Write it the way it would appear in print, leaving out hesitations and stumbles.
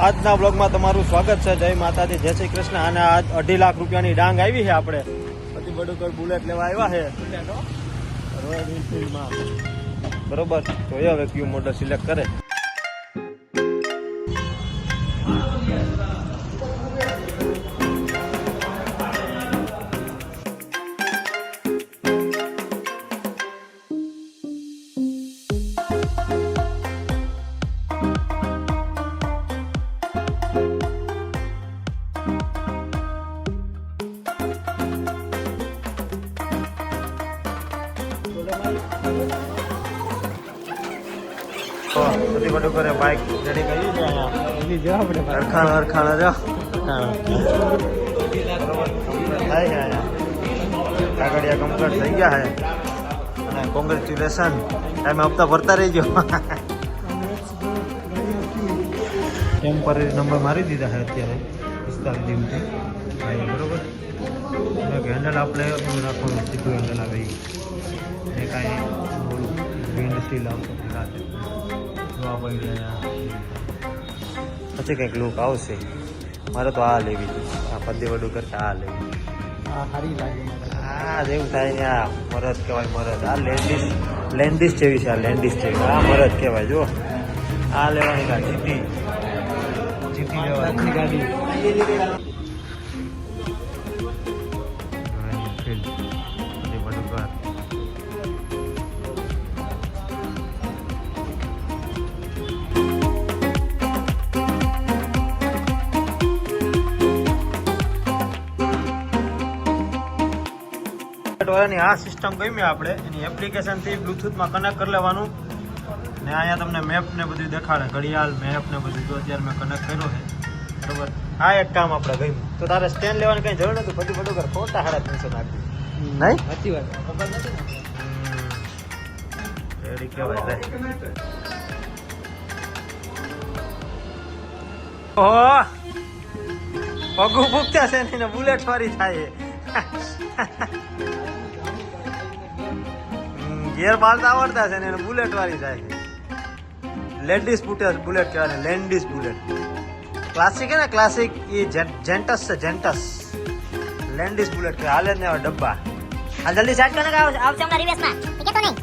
આજના બ્લોગમાં તમારું સ્વાગત છે. જય માતાજી, જય શ્રી કૃષ્ણ. અને આજ 2.5 લાખ રૂપિયાની ડાંગ આવી છે. આપણે પછી બડુકર બુલેટ લેવા આવ્યા છે રોયલ એનફિલ્ડમાં. બરોબર, જોઈએ હવે કયું મોડલ સિલેક્ટ કરે. બધી બધું કરે બાઇક રેડી કરી છે. એની જો આપણે અરખાણા જો થાય છે અહીંયા કાગળિયા કમ્પ્લીટ થઈ ગયા છે. અને કોંગ્રેચ્યુલેશન, ટાઈમે હપ્તા ભરતા રહીજો. ટેમ્પરરી નંબર મારી દીધા છે અત્યારે 45 દિવસથી. બરોબર, હેન્ડલ આપણે રાખવાનું, સીધું હેન્ડલ આવે એ કાંઈ વિન્ડ સ્ટીલ આવશે રાતે જોવા પડી જાય. પછી કંઈક લુક આવશે. મારે તો આ લેવી હતી, આ પદ્ય વડું કરતા આ લેવી. આ સારી લાગે. આ જેવું થાય ને, આ મરદ કહેવાય મરદ. આ લેન્ડિસ જેવી છે, આ લેન્ડિસ જેવી. આ મરદ કહેવાય. જો આ લેવાની કા જીતી લેવાની ગાડી. વાળાની આ સિસ્ટમ ગમી આપણે. એની એપ્લિકેશનથી બ્લુટૂથમાં કનેક્ટ કરી લેવાનું ને અહીંયા તમને મેપ ને બધું દેખાડે, ઘડિયાળ મેપ ને બધું. જો અત્યારે મેં કનેક્ટ કર્યો છે. બરોબર, આ એક કામ આપણે ગમ્યું. તો તારે સ્ટેન્ડ લેવાની કઈ જરૂર નથી. બધું બધું કર, ખોટા 350 નાખી નહીં. સાચી વાત, ખબર નથી ને રેડી કહેવાય. ઓહો, પગું ભૂખતા છે ને બુલેટ ફરી થાય. ગેર મારતા આવડતા છે ને બુલેટ વાળી થાય. લેન્ડિસ બુલેટ કહેવાય ને, લેન્ડિસ બુલેટ. ક્લાસિક હે ને, ક્લાસિક એ જેન્ટસ છે, જેન્ટસ. લેન્ડિસ બુલેટ કે હાલે જ ને ડબ્બા. જલ્દી સ્ટાર્ટ કરો ને, આવશે હમણાં રિવેસમાં. ટિકિટ તો નહીં.